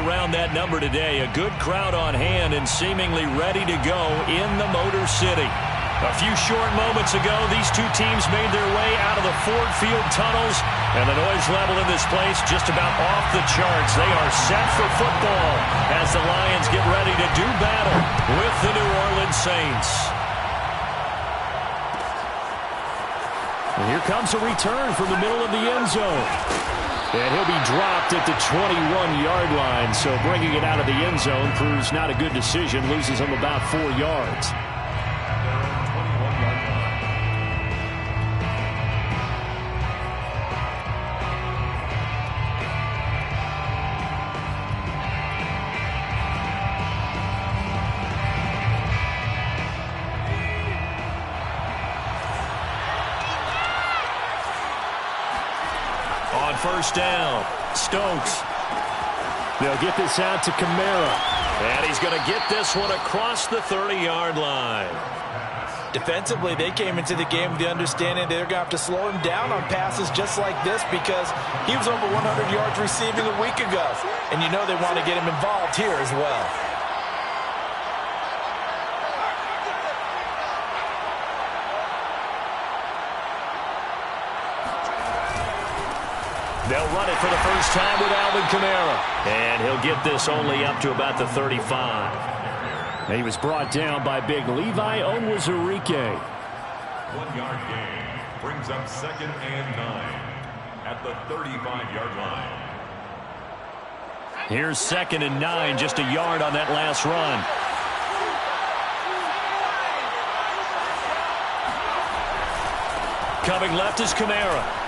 around that number today. A good crowd on hand and seemingly ready to go in the Motor City. A few short moments ago, these two teams made their way out of the Ford Field tunnels, and the noise level in this place just about off the charts. They are set for football as the Lions get ready to do battle with the New Orleans Saints. And here comes a return from the middle of the end zone. And he'll be dropped at the 21-yard line, so bringing it out of the end zone proves not a good decision, loses him about 4 yards. First down, Stokes. They'll get this out to Kamara. And he's going to get this one across the 30-yard line. Defensively, they came into the game with the understanding they're going to have to slow him down on passes just like this because he was over 100 yards receiving a week ago. And you know they want to get him involved here as well. They'll run it for the first time with Alvin Kamara. And he'll get this only up to about the 35. And he was brought down by big Levi Onwuzurike. 1-yard gain brings up 2nd and 9 at the 35-yard line. Here's 2nd and 9, just a yard on that last run. Coming left is Kamara.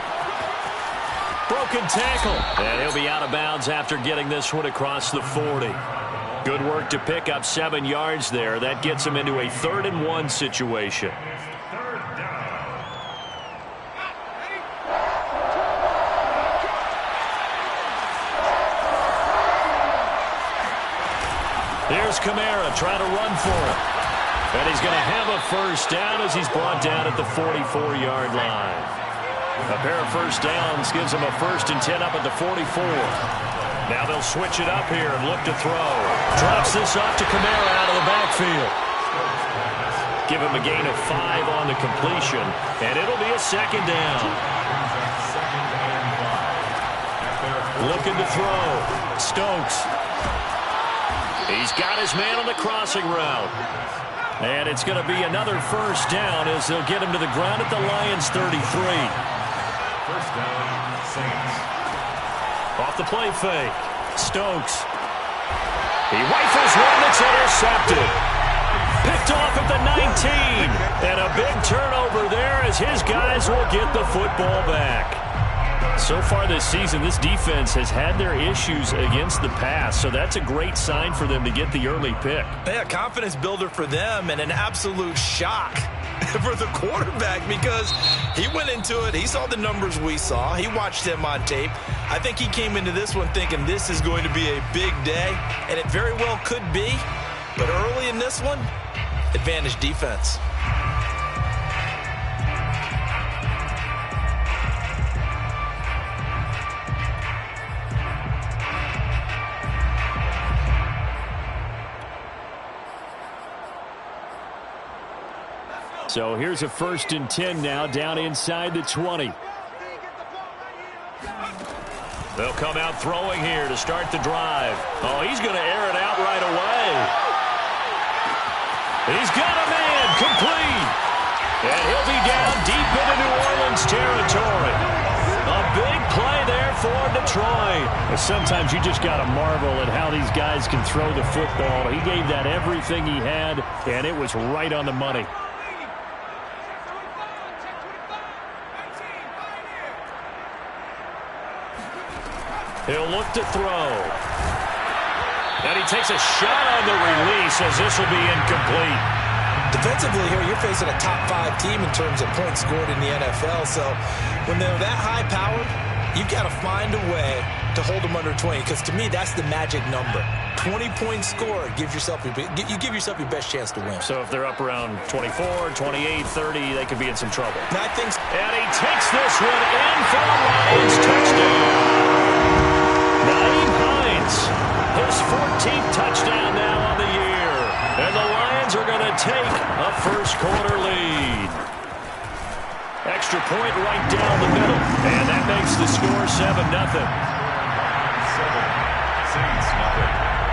Broken tackle. And he'll be out of bounds after getting this one across the 40. Good work to pick up 7 yards there. That gets him into a 3rd and 1 situation. Here's Kamara trying to run for it. And he's going to have a first down as he's brought down at the 44-yard line. A pair of first downs gives him a 1st and 10 up at the 44. Now they'll switch it up here and look to throw. Drops this off to Kamara out of the backfield. Give him a gain of 5 on the completion, and it'll be a 2nd down. Looking to throw. Stokes. He's got his man on the crossing route. And it's going to be another first down as they'll get him to the ground at the Lions' 33. First down, Saints. Off the play fake. Stokes. He rifles one that's intercepted. Picked off at the 19. And a big turnover there as his guys will get the football back. So far this season, this defense has had their issues against the pass, so that's a great sign for them to get the early pick. Yeah, confidence builder for them and an absolute shock for the quarterback because he went into it. He saw the numbers we saw. He watched them on tape. I think he came into this one thinking this is going to be a big day, and it very well could be. But early in this one, advantage defense. So here's a 1st and 10 now down inside the 20. They'll come out throwing here to start the drive. Oh, he's going to air it out right away. He's got a man complete. And he'll be down deep into New Orleans territory. A big play there for Detroit. Sometimes you just got to marvel at how these guys can throw the football. He gave that everything he had, and it was right on the money. He'll look to throw. And he takes a shot on the release as this will be incomplete. Defensively here, you're facing a top 5 team in terms of points scored in the NFL. So when they're that high-powered, you've got to find a way to hold them under 20. Because to me, that's the magic number. 20-point score, you give yourself your best chance to win. So if they're up around 24, 28, 30, they could be in some trouble. And I think so. And he takes this one in for a Lions touchdown. Nyheim Hines, his extra point right down the middle. And that makes the score 7-0.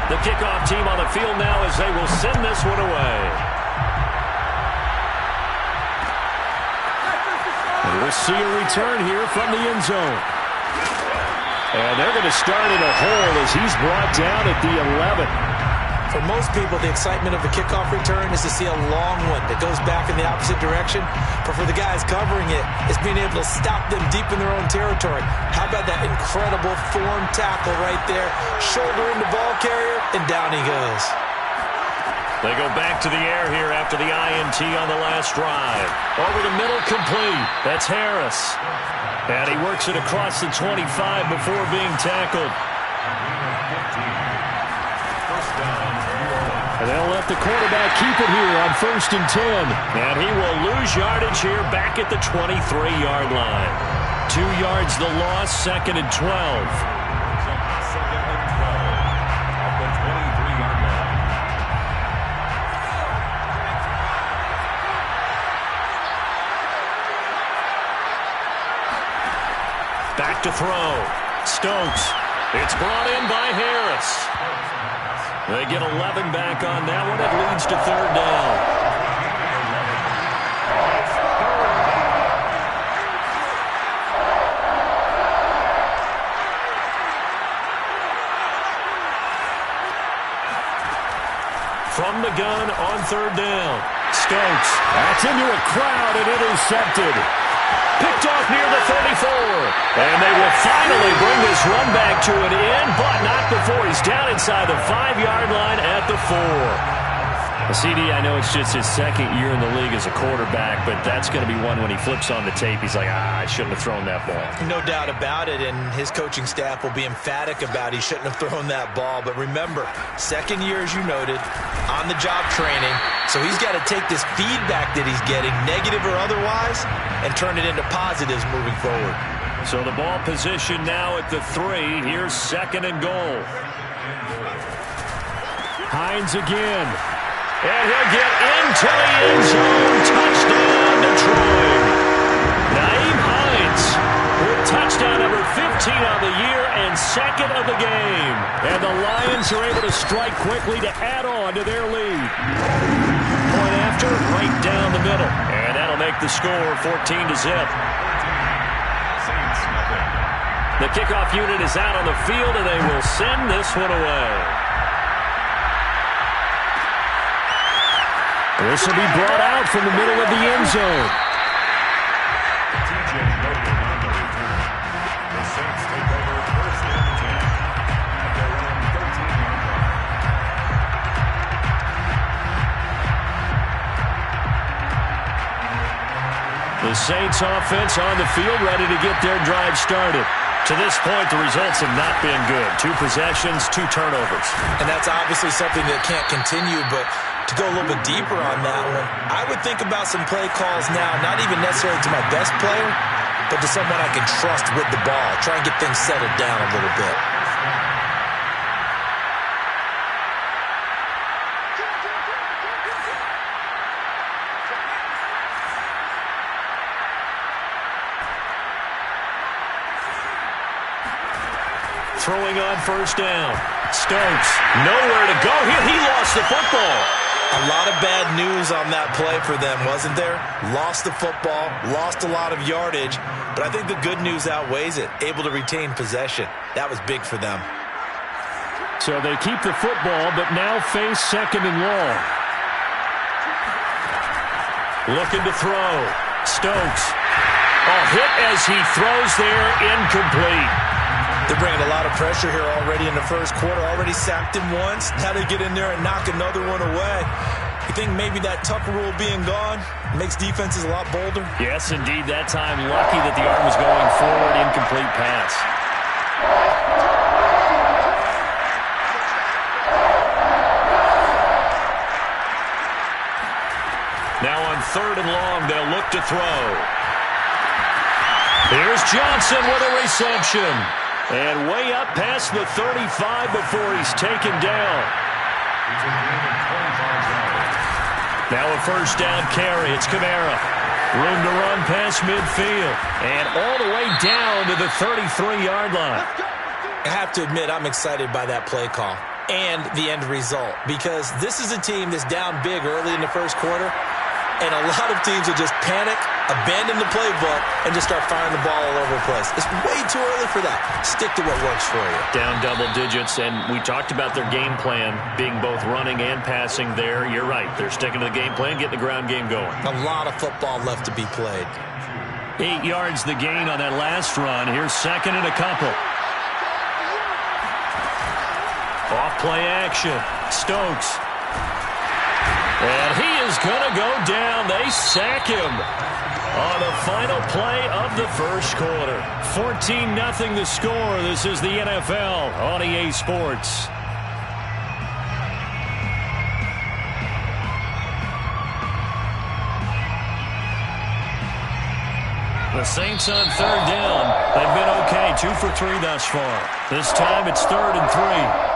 The kickoff team on the field now as they will send this one away. And we'll see a return here from the end zone. And they're going to start in a hole as he's brought down at the 11. For most people, the excitement of the kickoff return is to see a long one that goes back in the opposite direction. But for the guys covering it, it's being able to stop them deep in their own territory. How about that incredible form tackle right there? Shoulder in the ball carrier, and down he goes. They go back to the air here after the INT on the last drive. Over the middle, complete. That's Harris. And he works it across the 25 before being tackled. And they'll let the quarterback keep it here on 1st and 10. And he will lose yardage here back at the 23-yard line. 2 yards the loss, 2nd and 12. Second and 12 at the 23-yard line. Back to throw. Stokes. It's brought in by Harris. They get 11 back on that one. It leads to 3rd down. From the gun on 3rd down. Stokes. That's into a crowd and intercepted. Picked off near the 34. And they will finally bring this run back to an end, but not before he's down inside the 5-yard line at the 4. CD, I know it's just his 2nd year in the league as a quarterback, but that's going to be one when he flips on the tape. He's like, I shouldn't have thrown that ball. No doubt about it, and his coaching staff will be emphatic about he shouldn't have thrown that ball. But remember, 2nd year, as you noted, on-the-job training. So he's got to take this feedback that he's getting, negative or otherwise, and turn it into positives moving forward. So the ball position now at the 3. Here's 2nd and goal. Hines again. And he'll get into the end zone. Touchdown, Detroit. Nyheim Hines with touchdown number 15 on the year and 2nd of the game. And the Lions are able to strike quickly to add on to their lead. Point after, right down the middle. And that'll make the score 14-0. The kickoff unit is out on the field, and they will send this one away. This will be brought out from the middle of the end zone. TJ Logan on the return. The Saints take over 1st and 10 at their own 13-yard line. The Saints offense on the field, ready to get their drive started. To this point, the results have not been good. 2 possessions, 2 turnovers. And that's obviously something that can't continue, but to go a little bit deeper on that one, I would think about some play calls now, not even necessarily to my best player, but to someone I can trust with the ball. Try and get things settled down a little bit. Throwing on 1st down. Stokes, nowhere to go here. He lost the football. A lot of bad news on that play for them, wasn't there? Lost the football, lost a lot of yardage, but I think the good news outweighs it. Able to retain possession. That was big for them. So they keep the football, but now face 2nd and long. Looking to throw. Stokes. A hit as he throws there, incomplete. They're bringing a lot of pressure here already in the 1st quarter. Already sacked him once. Now they get in there and knock another one away. You think maybe that Tucker rule being gone makes defenses a lot bolder? Yes, indeed. That time, lucky that the arm was going forward. Incomplete pass. Now on 3rd and long, they'll look to throw. Here's Johnson with a reception. And way up past the 35 before he's taken down. Now a 1st down carry. It's Kamara. Room to run past midfield. And all the way down to the 33-yard line. I have to admit, I'm excited by that play call and the end result, because this is a team that's down big early in the first quarter, and a lot of teams will just panic, abandon the playbook, and just start firing the ball all over the place. It's way too early for that. Stick to what works for you. Down double digits, and we talked about their game plan being both running and passing there. You're right. They're sticking to the game plan, getting the ground game going. A lot of football left to be played. 8 yards the gain on that last run. Here's second and a couple. Off-play action. Stokes. And he is going to go down. They sack him on the final play of the first quarter. 14-0 the score. This is the NFL on EA Sports. The Saints on third down. They've been okay. 2 for 3 thus far. This time it's 3rd and 3.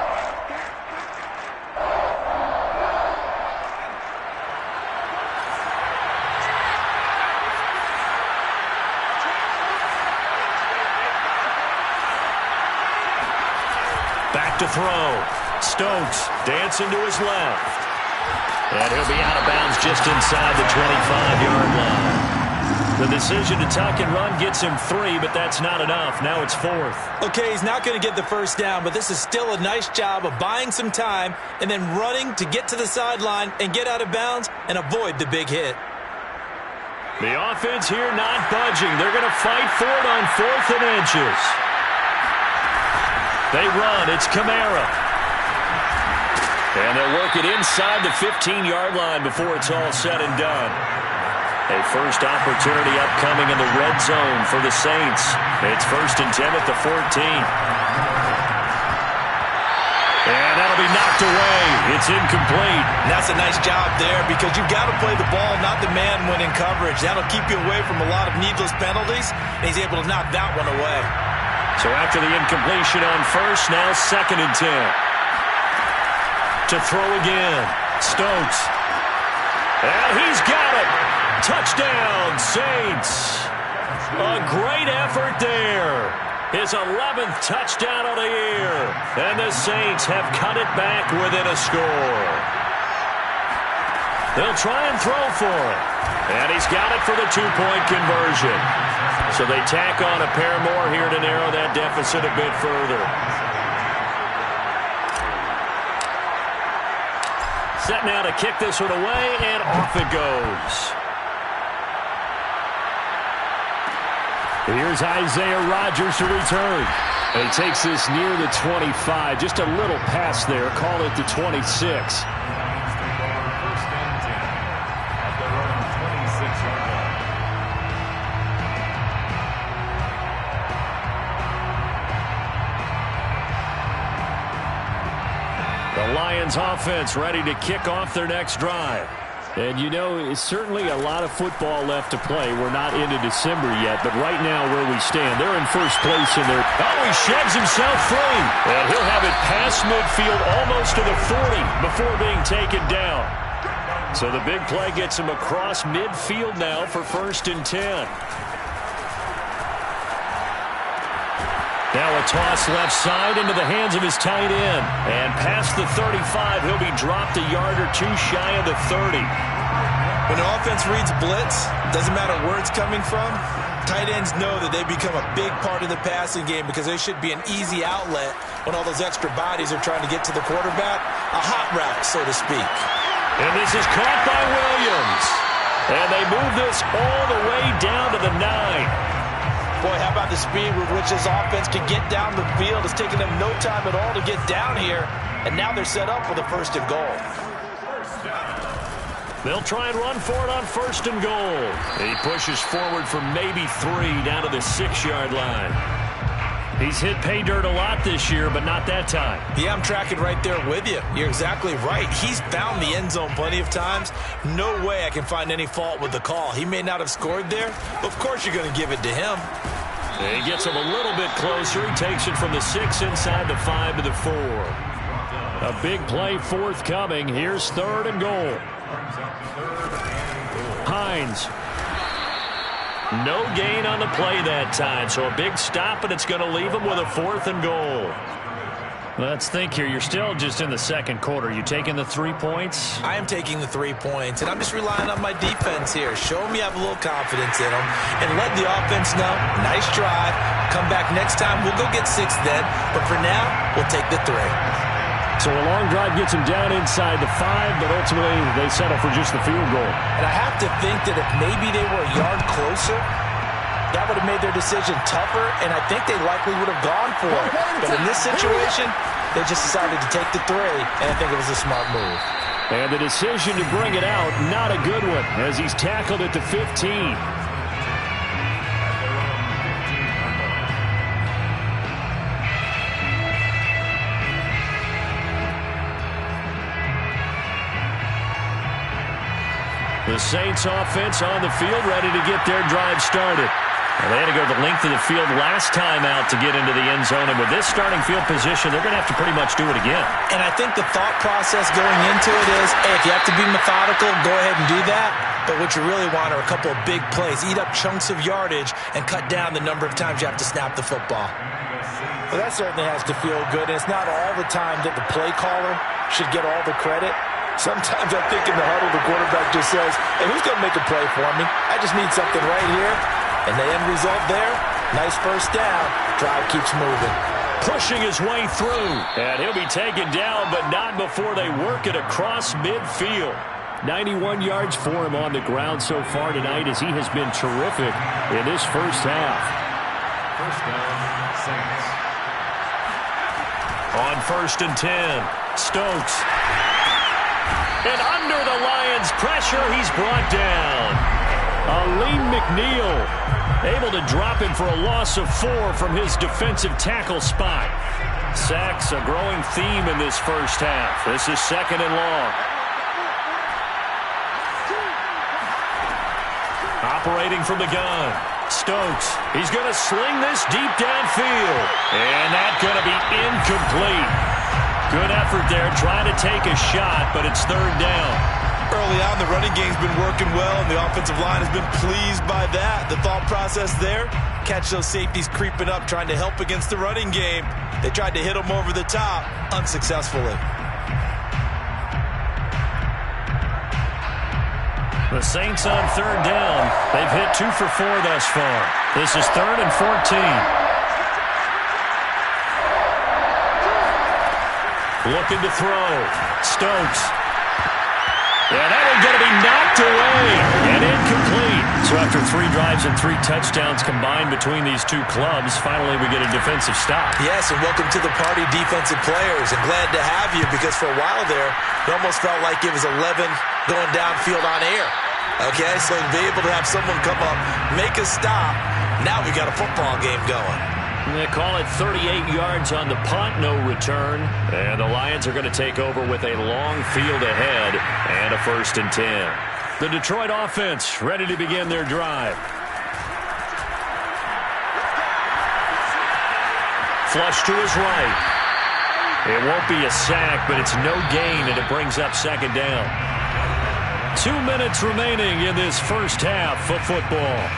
Back to throw. Stokes dancing to his left. And he'll be out of bounds just inside the 25-yard line. The decision to tuck and run gets him 3, but that's not enough. Now it's 4th. Okay, he's not going to get the first down, but this is still a nice job of buying some time and then running to get to the sideline and get out of bounds and avoid the big hit. The offense here not budging. They're going to fight for it on 4th and inches. They run. It's Kamara. And they'll work it inside the 15-yard line before it's all said and done. A first opportunity upcoming in the red zone for the Saints. It's 1st and 10 at the 14. And that'll be knocked away. It's incomplete. And that's a nice job there, because you've got to play the ball, not the man when in coverage. That'll keep you away from a lot of needless penalties, and he's able to knock that one away. So after the incompletion on first, now 2nd and 10. To throw again. Stokes. And he's got it. Touchdown, Saints. A great effort there. His 11th touchdown of the year. And the Saints have cut it back within a score. They'll try and throw for it. And he's got it for the 2-point conversion. So they tack on a pair more here to narrow that deficit a bit further. Set now to kick this one away, and off it goes. Here's Isaiah Rodgers to return. And he takes this near the 25. Just a little pass there. Call it the 26. First and 10 at their own 26-yard line. The Lions offense ready to kick off their next drive. And, you know, it's certainly a lot of football left to play. We're not into December yet, but right now where we stand, they're in first place in their... Oh, he sheds himself free. And he'll have it past midfield almost to the 40 before being taken down. So the big play gets him across midfield now for 1st and 10. Now a toss left side into the hands of his tight end. And past the 35, he'll be dropped a yard or 2 shy of the 30. When the offense reads blitz, doesn't matter where it's coming from, tight ends know that they become a big part of the passing game, because they should be an easy outlet when all those extra bodies are trying to get to the quarterback. A hot route, so to speak. And this is caught by Williams. And they move this all the way down to the 9. Boy, how about the speed with which this offense can get down the field? It's taken them no time at all to get down here, and now they're set up for the 1st and goal. They'll try and run for it on 1st and goal. And he pushes forward for maybe 3 down to the 6-yard line. He's hit pay dirt a lot this year, but not that time. Yeah, I'm tracking right there with you. You're exactly right. He's found the end zone plenty of times. No way I can find any fault with the call. He may not have scored there, but of course you're going to give it to him. And he gets him a little bit closer. He takes it from the 6 inside the 5 to the 4. A big play forthcoming. Here's 3rd and goal. Hines. No gain on the play that time, so a big stop, and it's going to leave them with a 4th and goal. Let's think here. You're still just in the second quarter. You taking the 3 points? I am taking the 3 points, and I'm just relying on my defense here. Show them you have a little confidence in them, and let the offense know, nice drive. Come back next time. We'll go get 6 then, but for now, we'll take the 3. So a long drive gets them down inside the 5, but ultimately they settle for just the field goal. And I have to think that if maybe they were a yard closer, that would have made their decision tougher, and I think they likely would have gone for it. But in this situation, they just decided to take the 3, and I think it was a smart move. And the decision to bring it out, not a good one, as he's tackled at the 15. The Saints offense on the field, ready to get their drive started. And they had to go the length of the field last time out to get into the end zone. And with this starting field position, they're going to have to pretty much do it again. And I think the thought process going into it is, hey, if you have to be methodical, go ahead and do that. But what you really want are a couple of big plays. Eat up chunks of yardage and cut down the number of times you have to snap the football. Well, that certainly has to feel good. And it's not all the time that the play caller should get all the credit. Sometimes I think in the huddle, the quarterback just says, hey, who's going to make a play for me? I just need something right here. And the end result there, nice first down. Drive keeps moving. Pushing his way through. And he'll be taken down, but not before they work it across midfield. 91 yards for him on the ground so far tonight, as he has been terrific in this first half. First down, Saints. On 1st and 10, Stokes. And under the Lions' pressure, he's brought down. Aleem McNeil able to drop him for a loss of 4 from his defensive tackle spot. Sacks a growing theme in this first half. This is 2nd and long. Operating from the gun, Stokes. He's going to sling this deep downfield. And that's going to be incomplete. Good effort there, trying to take a shot, but it's 3rd down. Early on, the running game's been working well, and the offensive line has been pleased by that. The thought process there, catch those safeties creeping up, trying to help against the running game. They tried to hit them over the top, unsuccessfully. The Saints on 3rd down. They've hit 2 for 4 thus far. This is 3rd and 14. Looking to throw. Stokes. Yeah, that one's going to be knocked away and incomplete. So after 3 drives and 3 touchdowns combined between these two clubs, finally we get a defensive stop. Yes, and welcome to the party, defensive players. And glad to have you, because for a while there, it almost felt like it was 11 going downfield on air. Okay, so to be able to have someone come up, make a stop, now we got a football game going. They call it 38 yards on the punt, no return. And the Lions are going to take over with a long field ahead and a 1st and 10. The Detroit offense ready to begin their drive. Flush to his right. It won't be a sack, but it's no gain, and it brings up 2nd down. 2 minutes remaining in this first half of football.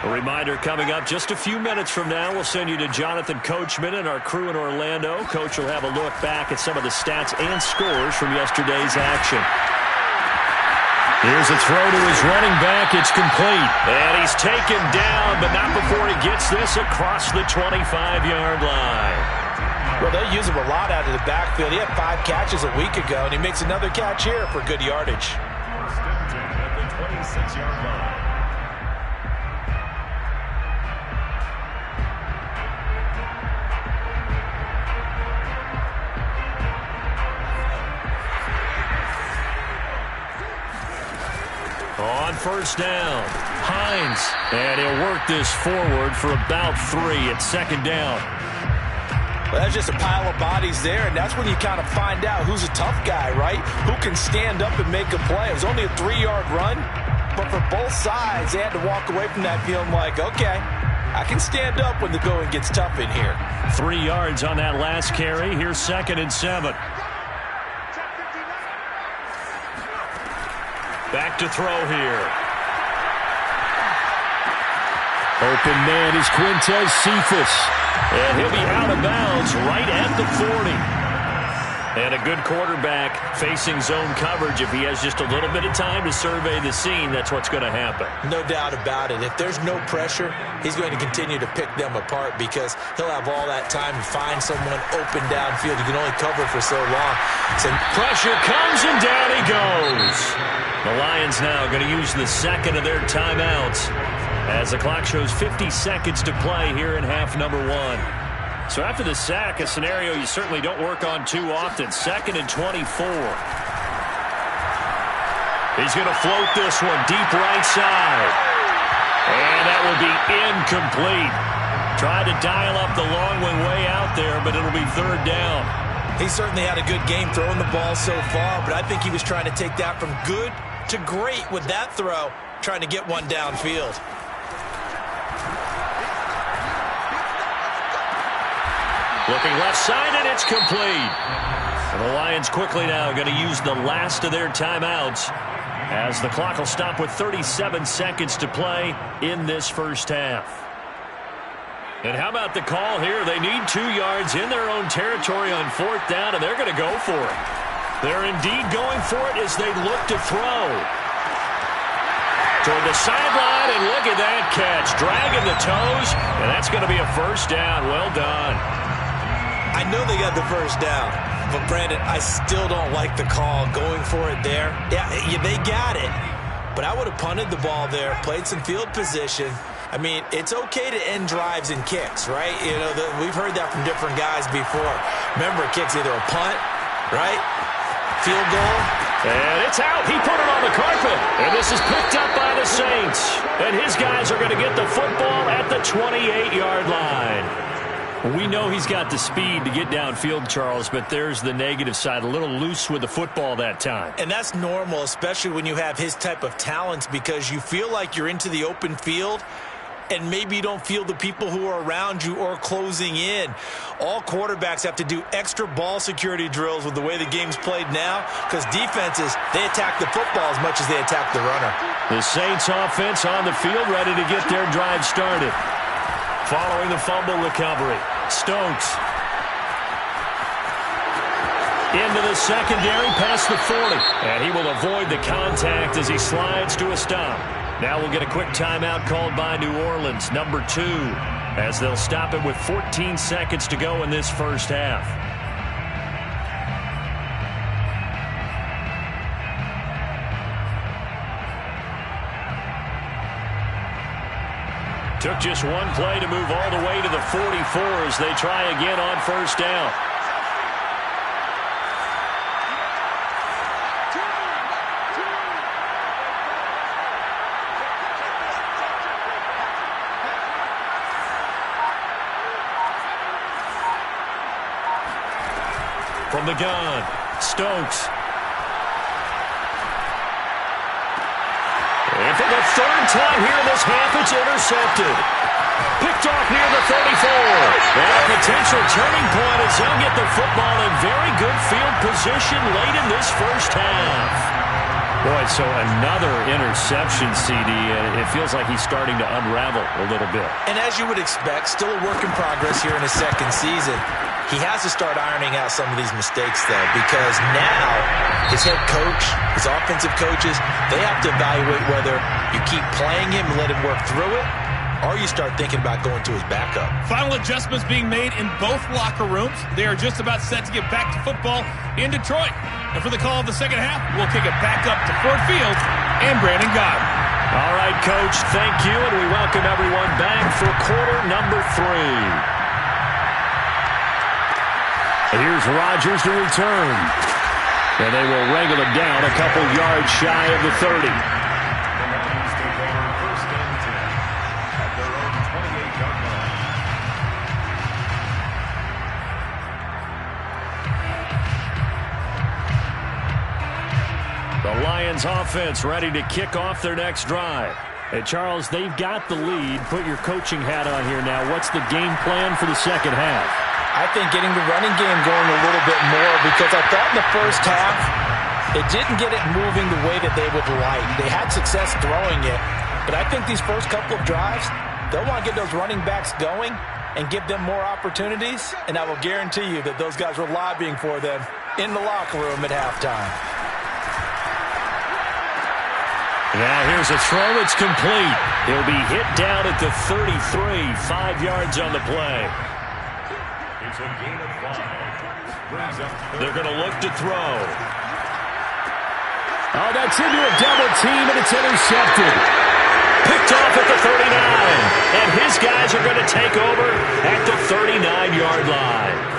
A reminder coming up just a few minutes from now, we'll send you to Jonathan Coachman and our crew in Orlando. Coach will have a look back at some of the stats and scores from yesterday's action. Here's a throw to his running back. It's complete. And he's taken down, but not before he gets this across the 25-yard line. Well, they use him a lot out of the backfield. He had 5 catches a week ago, and he makes another catch here for good yardage. First and 10 at the 26-yard line. On 1st down, Hines, and he'll work this forward for about 3 at 2nd down. Well, that's just a pile of bodies there, and that's when you kind of find out who's a tough guy, right? Who can stand up and make a play. It was only a 3-yard run, but for both sides, they had to walk away from that feeling like, okay, I can stand up when the going gets tough in here. 3 yards on that last carry. Here's 2nd and 7. Back to throw here. Open man is Quintez Cephus. And he'll be out of bounds right at the 40. And a good quarterback facing zone coverage. If he has just a little bit of time to survey the scene, that's what's going to happen. No doubt about it. If there's no pressure, he's going to continue to pick them apart because he'll have all that time to find someone open downfield. You can only cover for so long. So pressure comes, and down he goes. The Lions now going to use the 2nd of their timeouts as the clock shows 50 seconds to play here in half number 1. So after the sack, a scenario you certainly don't work on too often. 2nd and 24. He's going to float this one deep right side. And that will be incomplete. Tried to dial up the long one way out there, but it'll be 3rd down. He certainly had a good game throwing the ball so far, but I think he was trying to take that from good to great with that throw, trying to get one downfield. Looking left side, and it's complete. And the Lions quickly now going to use the last of their timeouts as the clock will stop with 37 seconds to play in this first half. And how about the call here? They need 2 yards in their own territory on 4th down, and they're going to go for it. They're indeed going for it as they look to throw. Toward the sideline, and look at that catch. Dragging the toes, and that's going to be a 1st down. Well done. I know they got the 1st down, but Brandon, I still don't like the call going for it there. Yeah, they got it, but I would have punted the ball there, played some field position. I mean, it's okay to end drives and kicks, right? You know, we've heard that from different guys before. Remember, kicks either a punt, right? Field goal. And it's out. He put it on the carpet. And this is picked up by the Saints. And his guys are going to get the football at the 28-yard line. We know he's got the speed to get downfield, Charles, but there's the negative side. A little loose with the football that time. And that's normal, especially when you have his type of talents, because you feel like you're into the open field, and maybe you don't feel the people who are around you or closing in. All quarterbacks have to do extra ball security drills with the way the game's played now, because defenses, they attack the football as much as they attack the runner. The Saints offense on the field, ready to get their drive started. Following the fumble recovery, Stokes into the secondary past the 40. And he will avoid the contact as he slides to a stop. Now we'll get a quick timeout called by New Orleans, number 2, as they'll stop it with 14 seconds to go in this first half. Took just one play to move all the way to the 44 as they try again on 1st down. From the gun, Stokes. And for the 3rd time here in this half, it's intercepted. Picked off near the 34. And a potential turning point as they'll get the football in very good field position late in this first half. Boy, so another interception, CD, and it feels like he's starting to unravel a little bit. And as you would expect, still a work in progress here in his 2nd season. He has to start ironing out some of these mistakes, though, because now his head coach, his offensive coaches, they have to evaluate whether you keep playing him and let him work through it, or you start thinking about going to his backup. Final adjustments being made in both locker rooms. They are just about set to get back to football in Detroit. And for the call of the second half, we'll kick it back up to Ford Field and Brandon Gaudin. All right, Coach, thank you, and we welcome everyone back for quarter number 3. And here's Rodgers to return. And they will wrangle him down a couple yards shy of the 30. The Lions offense ready to kick off their next drive. Hey, Charles, they've got the lead. Put your coaching hat on here now. What's the game plan for the second half? I think getting the running game going a little bit more, because I thought in the first half it didn't get it moving the way that they would like. They had success throwing it, but I think these first couple of drives, they'll want to get those running backs going and give them more opportunities, and I will guarantee you that those guys were lobbying for them in the locker room at halftime. Now here's a throw. It's complete. He'll be hit down at the 33, 5 yards on the play. It's a gain of 5. They're going to look to throw. Oh, that's into a double team, and it's intercepted. Picked off at the 39. And his guys are going to take over at the 39-yard line.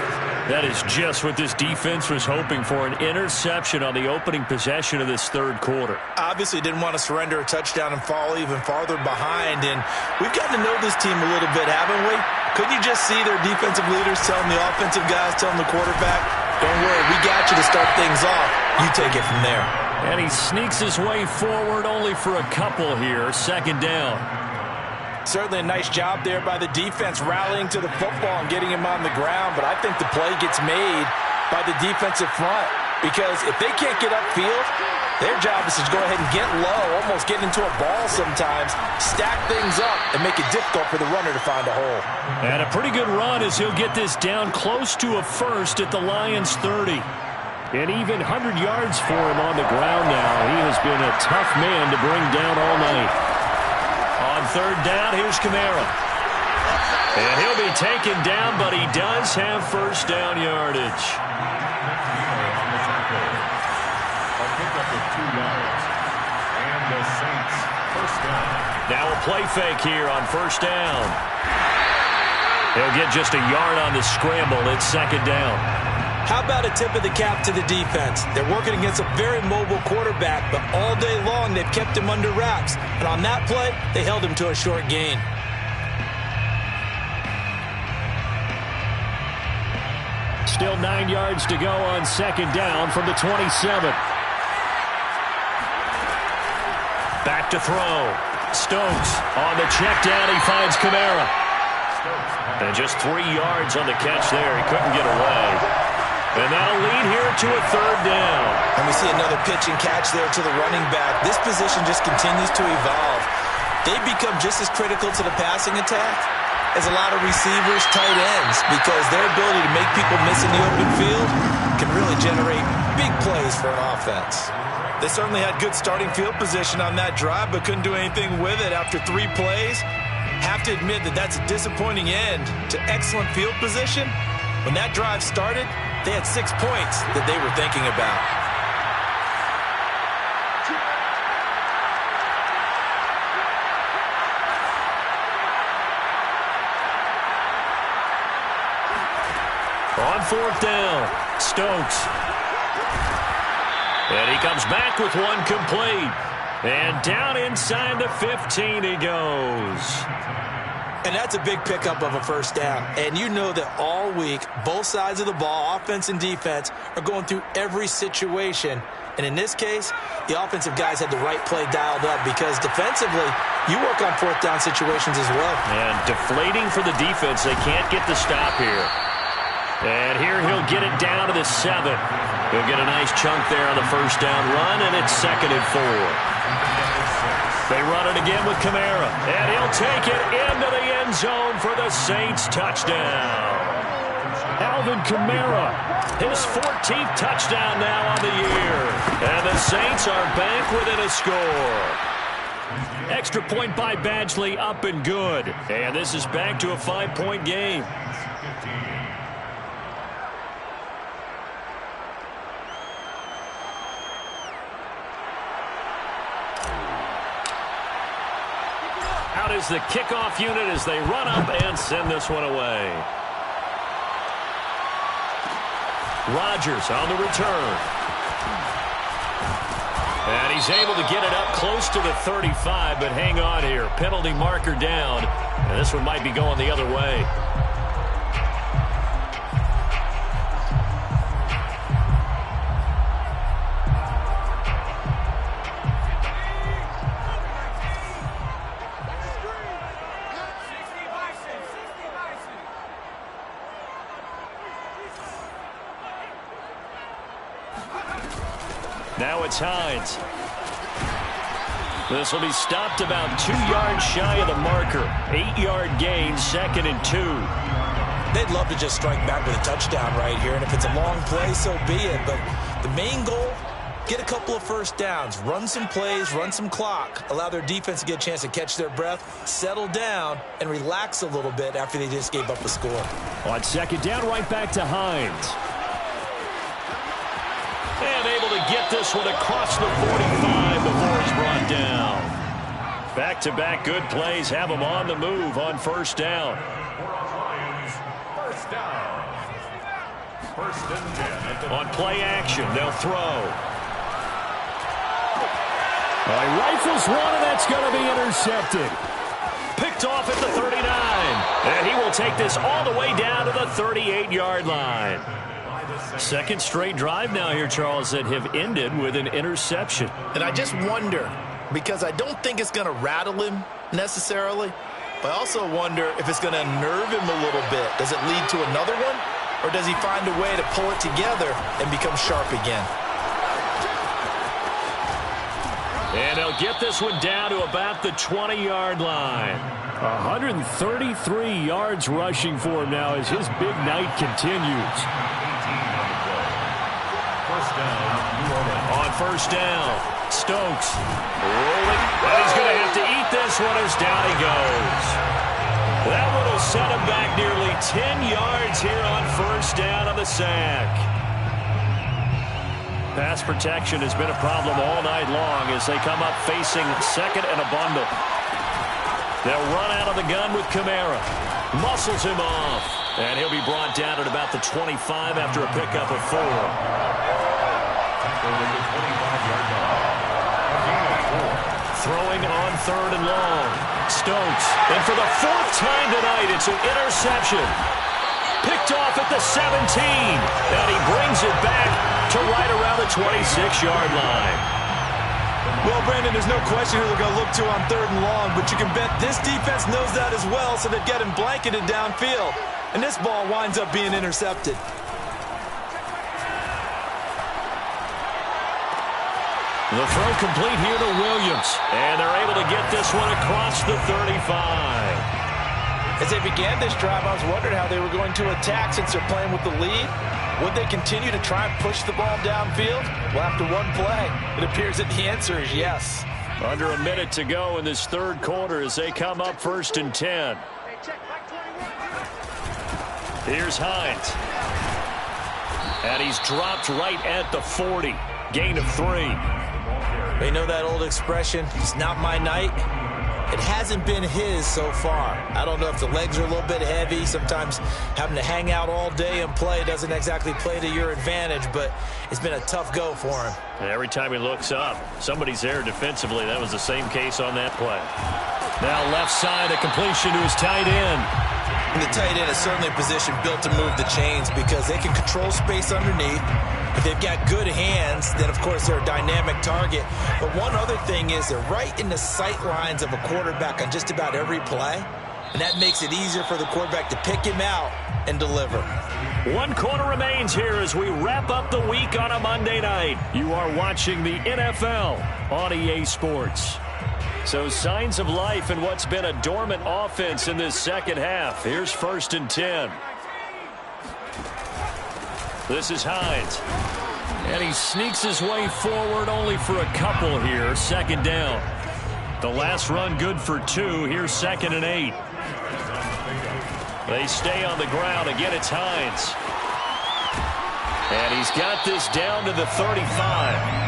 That is just what this defense was hoping for, an interception on the opening possession of this third quarter. Obviously didn't want to surrender a touchdown and fall even farther behind, and we've gotten to know this team a little bit, haven't we? Couldn't you just see their defensive leaders telling the offensive guys, telling the quarterback, don't worry, we got you to start things off. You take it from there. And he sneaks his way forward only for a couple here, second down. Certainly a nice job there by the defense rallying to the football and getting him on the ground, but I think the play gets made by the defensive front, because if they can't get upfield, their job is to go ahead and get low, almost get into a ball sometimes, stack things up, and make it difficult for the runner to find a hole. And a pretty good run as he'll get this down close to a first at the Lions' 30. And even 100 yards for him on the ground now. He has been a tough man to bring down all night. On third down, here's Kamara. And he'll be taken down, but he does have first down yardage. A pickup of 2 yards. And the Saints first down. Now a play fake here on first down. They'll get just a yard on the scramble. It's second down. How about a tip of the cap to the defense? They're working against a very mobile quarterback, but all day long they've kept him under wraps. And on that play, they held him to a short gain. Still 9 yards to go on second down from the 27. Back to throw. Stokes on the check down. He finds Kamara. And just 3 yards on the catch there. He couldn't get away. And that'll lead here to a third down. And we see another pitch and catch there to the running back. This position just continues to evolve. They become just as critical to the passing attack as a lot of receivers, tight ends, because their ability to make people miss in the open field can really generate big plays for an offense. They certainly had good starting field position on that drive, but couldn't do anything with it after 3 plays. Have to admit that that's a disappointing end to excellent field position. When that drive started, they had 6 points that they were thinking about. On fourth down, Stokes. And he comes back with one complete. And down inside the 15 he goes. And that's a big pickup of a first down. And you know that all week, both sides of the ball, offense and defense, are going through every situation. And in this case, the offensive guys had the right play dialed up, because defensively, you work on fourth down situations as well. And deflating for the defense. They can't get the stop here. And here he'll get it down to the 7. He'll get a nice chunk there on the first down run, and it's 2nd and 4. They run it again with Kamara, and he'll take it into the end zone for the Saints touchdown. Alvin Kamara, his 14th touchdown now on the year. And the Saints are back within a score. Extra point by Badgley, up and good. And this is back to a 5-point game. Out is the kickoff unit as they run up and send this one away. Rodgers on the return. And he's able to get it up close to the 35, but hang on here. Penalty marker down. And this one might be going the other way. Now it's Hines. This will be stopped about 2 yards shy of the marker. 8-yard gain, 2nd and 2. They'd love to just strike back with a touchdown right here, and if it's a long play, so be it. But the main goal, get a couple of first downs, run some plays, run some clock, allow their defense to get a chance to catch their breath, settle down, and relax a little bit after they just gave up a score. On 2nd down, right back to Hines. And able to get this one across the 45 before he's brought down. Back-to-back good plays have him on the move on 1st down. First down. 1st and 10. On play action, they'll throw. He rifles one, and that's going to be intercepted. Picked off at the 39. And he will take this all the way down to the 38-yard line. 2nd straight drive now here, Charles, that have ended with an interception. And I just wonder, because I don't think it's going to rattle him necessarily, but I also wonder if it's going to unnerve him a little bit. Does it lead to another one, or does he find a way to pull it together and become sharp again? And they'll get this one down to about the 20-yard line. 133 yards rushing for him now as his big night continues. On 1st down, Stokes rolling, and he's going to have to eat this one as down he goes. That one will set him back nearly 10 yards here on 1st down on the sack. Pass protection has been a problem all night long as they come up facing 2nd and a bundle. They'll run out of the gun with Kamara. Muscles him off, and he'll be brought down at about the 25 after a pickup of 4. Throwing on 3rd and long. Stokes. And for the 4th time tonight, it's an interception. Picked off at the 17. And he brings it back to right around the 26-yard line. Well, Brandon, there's no question who they're going to look to on 3rd and long, but you can bet this defense knows that as well, so they've got him blanketed downfield. And this ball winds up being intercepted. The throw complete here to Williams. And they're able to get this one across the 35. As they began this drive, I was wondering how they were going to attack since they're playing with the lead. Would they continue to try and push the ball downfield? Well, after one play, it appears that the answer is yes. Under a minute to go in this 3rd quarter as they come up 1st and 10. Here's Hines. And he's dropped right at the 40. Gain of 3. They know that old expression, it's not my night. It hasn't been his so far. I don't know if the legs are a little bit heavy. Sometimes having to hang out all day and play doesn't exactly play to your advantage, but it's been a tough go for him. And every time he looks up, somebody's there defensively. That was the same case on that play. Now left side, a completion to his tight end. And the tight end is certainly a position built to move the chains because they can control space underneath. If they've got good hands, then of course they're a dynamic target. But one other thing is they're right in the sight lines of a quarterback on just about every play. And that makes it easier for the quarterback to pick him out and deliver. 1 quarter remains here as we wrap up the week on a Monday night. You are watching the NFL on EA Sports. So signs of life in what's been a dormant offense in this 2nd half. Here's 1st and 10. This is Hines. And he sneaks his way forward only for a couple here. 2nd down. The last run good for 2. Here's 2nd and 8. They stay on the ground. Again, it's Hines. And he's got this down to the 35.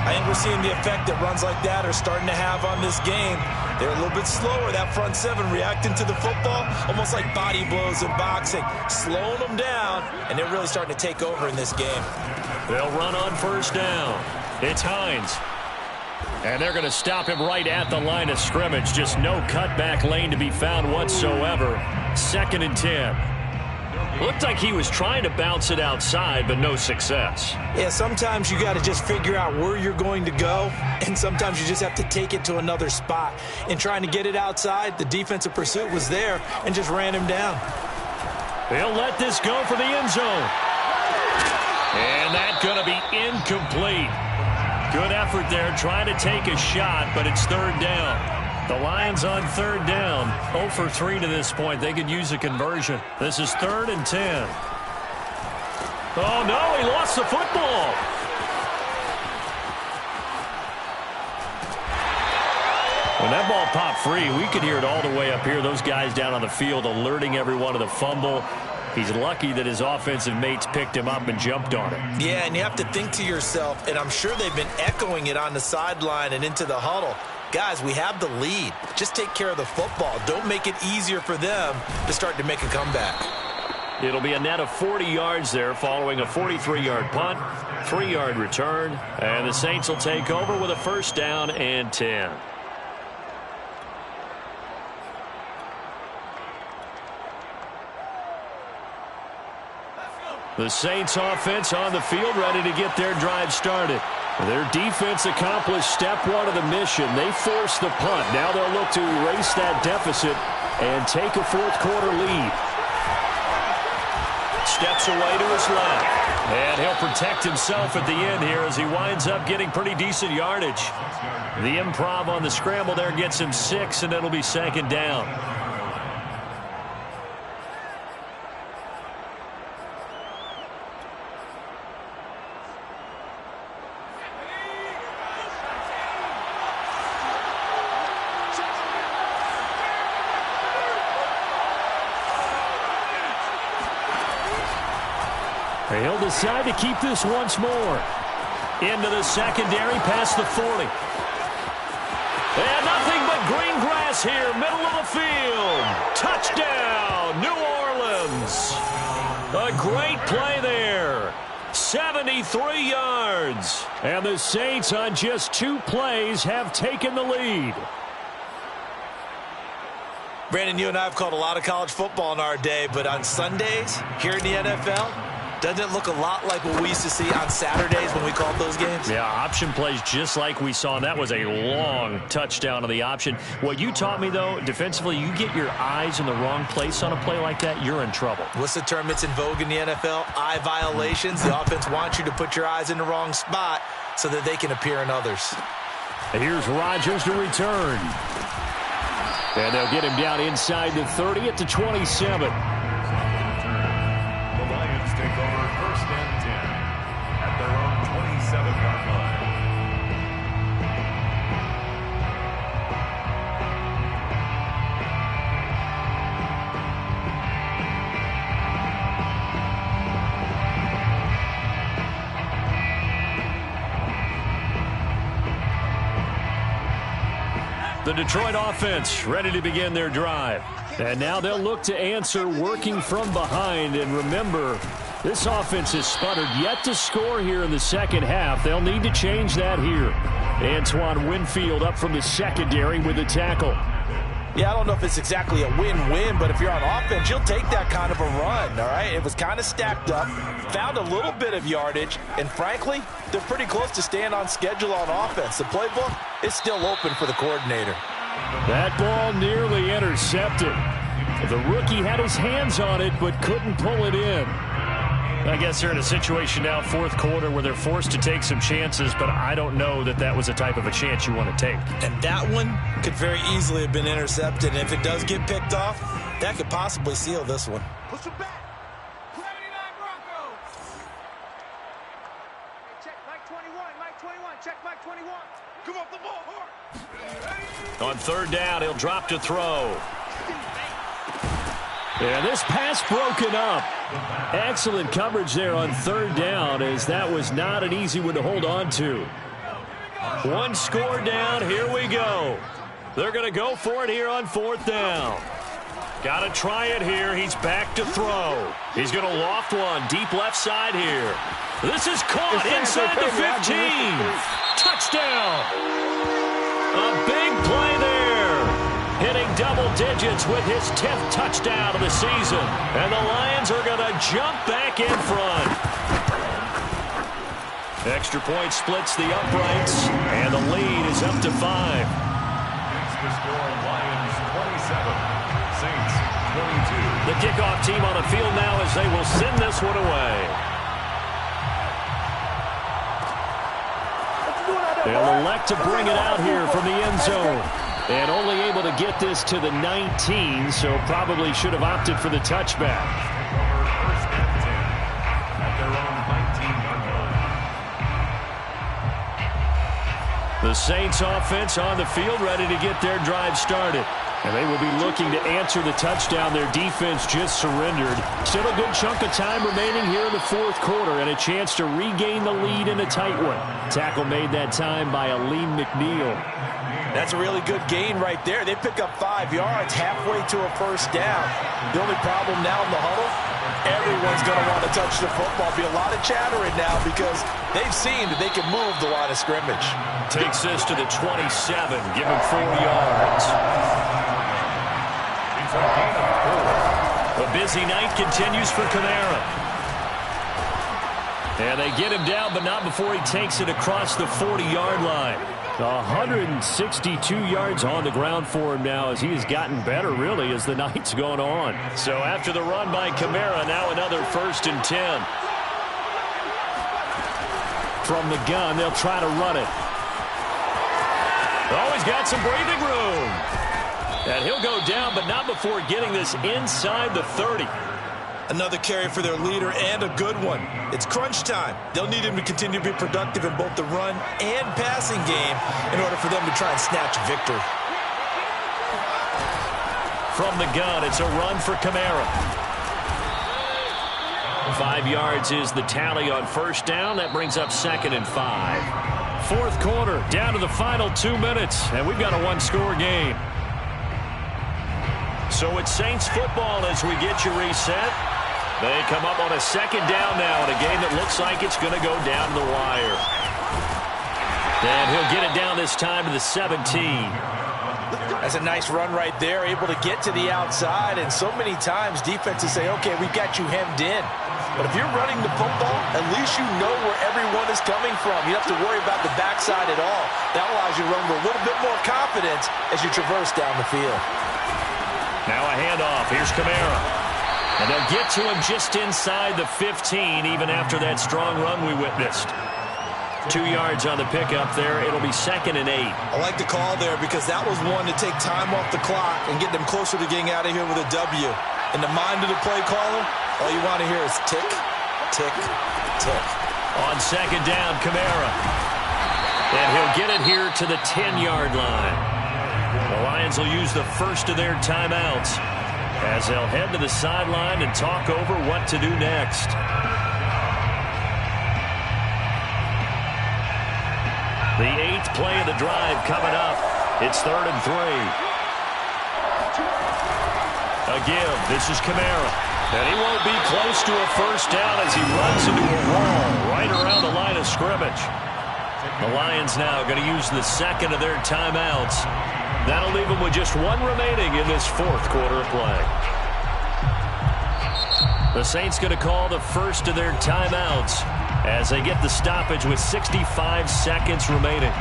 I think we're seeing the effect that runs like that are starting to have on this game. They're a little bit slower, that front 7 reacting to the football, almost like body blows in boxing, slowing them down, and they're really starting to take over in this game. They'll run on 1st down. It's Hines. And they're going to stop him right at the line of scrimmage. Just no cutback lane to be found whatsoever. 2nd and 10. Looked like he was trying to bounce it outside, but no success. Yeah, sometimes you got to just figure out where you're going to go, and sometimes you just have to take it to another spot. In trying to get it outside, the defensive pursuit was there and just ran him down. They'll let this go for the end zone. And that's going to be incomplete. Good effort there, trying to take a shot, but it's third down. The Lions on third down, 0 for 3 to this point. They could use a conversion. This is 3rd and 10. Oh, no, he lost the football. When that ball popped free, we could hear it all the way up here. Those guys down on the field alerting everyone of the fumble. He's lucky that his offensive mates picked him up and jumped on it. Yeah, and you have to think to yourself, and I'm sure they've been echoing it on the sideline and into the huddle. Guys, we have the lead. Just take care of the football. Don't make it easier for them to start to make a comeback. It'll be a net of 40 yards there following a 43-yard punt, 3-yard return, and the Saints will take over with a first down and 10. The Saints offense on the field ready to get their drive started. Their defense accomplished step one of the mission. They forced the punt. Now they'll look to erase that deficit and take a fourth-quarter lead. Steps away to his left. And he'll protect himself at the end here as he winds up getting pretty decent yardage. The improv on the scramble there gets him 6, and it'll be second down. He'll decide to keep this once more. Into the secondary, past the 40. And nothing but green grass here, middle of the field. Touchdown, New Orleans. A great play there. 73 yards. And the Saints on just 2 plays have taken the lead. Brandon, you and I have called a lot of college football in our day, but on Sundays here in the NFL, doesn't it look a lot like what we used to see on Saturdays when we called those games? Yeah, option plays just like we saw, and that was a long touchdown on the option. What you taught me, though, defensively, you get your eyes in the wrong place on a play like that, you're in trouble. What's the term that's in vogue in the NFL? Eye violations. The offense wants you to put your eyes in the wrong spot so that they can appear in others. And here's Rodgers to return. And they'll get him down inside the 30 at the 27. Take over 1st and 10 at their own 27-yard line. The Detroit offense ready to begin their drive. And now they'll look to answer working from behind. And remember, this offense has sputtered yet to score here in the second half. They'll need to change that here. Antoine Winfield up from the secondary with the tackle. Yeah, I don't know if it's exactly a win-win, but if you're on offense, you'll take that kind of a run, all right? It was kind of stacked up, found a little bit of yardage, and frankly, they're pretty close to staying on schedule on offense. The playbook is still open for the coordinator. That ball nearly intercepted. The rookie had his hands on it but couldn't pull it in. I guess they're in a situation now, 4th quarter, where they're forced to take some chances, but I don't know that that was the type of a chance you want to take. And that one could very easily have been intercepted. And if it does get picked off, that could possibly seal this one. Push him back. 79 Broncos. Hey, check Mike 21. Mike 21. Check Mike 21. Come off the ball hard. On 3rd down, he'll drop to throw. And this pass broken up. Excellent coverage there on 3rd down, as that was not an easy one to hold on to. 1 score down. Here we go. They're going to go for it here on 4th down. Got to try it here. He's back to throw. He's going to loft one deep left side here. This is caught inside the 15. Touchdown. A big play there. Hitting double digits with his 10th touchdown of the season. And the Lions are going to jump back in front. Extra point splits the uprights, and the lead is up to 5. Makes the score Lions 27, Saints 22. The kickoff team on the field now as they will send this one away. What you doing They'll elect to bring it out here from the end zone. And only able to get this to the 19, so probably should have opted for the touchback. First and 10 at their own 19-yard line. The Saints offense on the field, ready to get their drive started. And they will be looking to answer the touchdown their defense just surrendered. Still a good chunk of time remaining here in the fourth quarter and a chance to regain the lead in a tight one. Tackle made that time by Aleem McNeil. That's a really good gain right there. They pick up 5 yards halfway to a first down. The only problem now in the huddle, everyone's going to want to touch the football. Be a lot of chattering now because they've seen that they can move the line of scrimmage. Takes this to the 27, give him 4 yards. A busy night continues for Kamara. And they get him down, but not before he takes it across the 40-yard line. 162 yards on the ground for him now as he has gotten better, really, as the night's gone on. So after the run by Kamara, now another 1st and 10. From the gun, they'll try to run it. Oh, he's got some breathing room. And he'll go down, but not before getting this inside the 30. Another carry for their leader and a good one. It's crunch time. They'll need him to continue to be productive in both the run and passing game in order for them to try and snatch a victory. From the gun, it's a run for Kamara. 5 yards is the tally on first down. That brings up 2nd and 5. Fourth quarter, down to the final 2 minutes, and we've got a one-score game. So it's Saints football as we get you reset. They come up on a 2nd down now in a game that looks like it's going to go down the wire. And he'll get it down this time to the 17. That's a nice run right there, able to get to the outside. And so many times defenses say, okay, we've got you hemmed in. But if you're running the football, at least you know where everyone is coming from. You don't have to worry about the backside at all. That allows you to run with a little bit more confidence as you traverse down the field. Now a handoff. Here's Kamara. And they'll get to him just inside the 15, even after that strong run we witnessed. 2 yards on the pickup there. It'll be 2nd and 8. I like the call there because that was one to take time off the clock and get them closer to getting out of here with a W. In the mind of the play caller, all you want to hear is tick, tick, tick. On 2nd down, Kamara. And he'll get it here to the 10-yard line. The Lions will use the first of their timeouts as they'll head to the sideline and talk over what to do next. The 8th play of the drive coming up. It's 3rd and 3. A give. This is Kamara. And he won't be close to a first down as he runs into a wall right around the line of scrimmage. The Lions now going to use the 2nd of their timeouts. That'll leave them with just 1 remaining in this fourth quarter of play. The Saints going to call the first of their timeouts as they get the stoppage with 65 seconds remaining.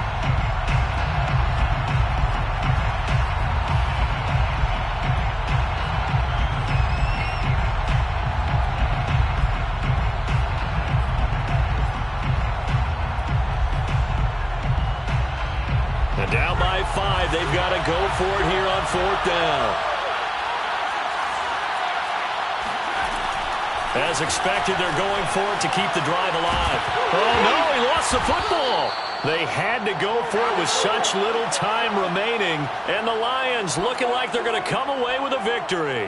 And down by 5, they've got to go for it here on 4th down. As expected, they're going for it to keep the drive alive. Oh, no, he lost the football. They had to go for it with such little time remaining, and the Lions looking like they're going to come away with a victory.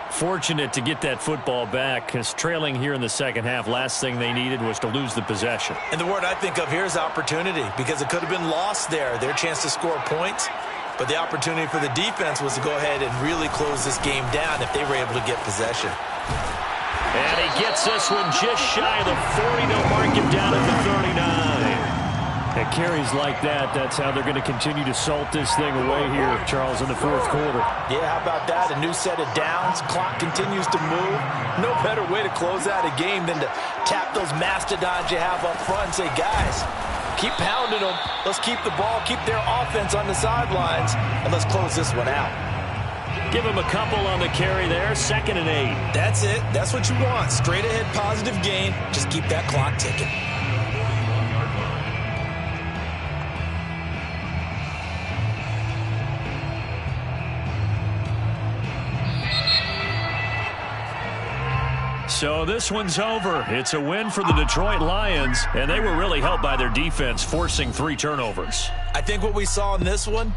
Fortunate to get that football back, because trailing here in the second half, last thing they needed was to lose the possession. And the word I think of here is opportunity, because it could have been lost there, their chance to score points. But the opportunity for the defense was to go ahead and really close this game down if they were able to get possession. And he gets this one just shy of the 40. They'll mark him down at the 39. At carries like that, that's how they're going to continue to salt this thing away here, Charles, in the fourth quarter. Yeah, how about that? A new set of downs. Clock continues to move. No better way to close out a game than to tap those mastodons you have up front and say, guys, keep pounding them. Let's keep the ball, keep their offense on the sidelines, and let's close this one out. Give him a couple on the carry there. 2nd and 8. That's it. That's what you want. Straight ahead positive gain. Just keep that clock ticking. So this one's over. It's a win for the Detroit Lions, and they were really helped by their defense forcing 3 turnovers. I think what we saw in this one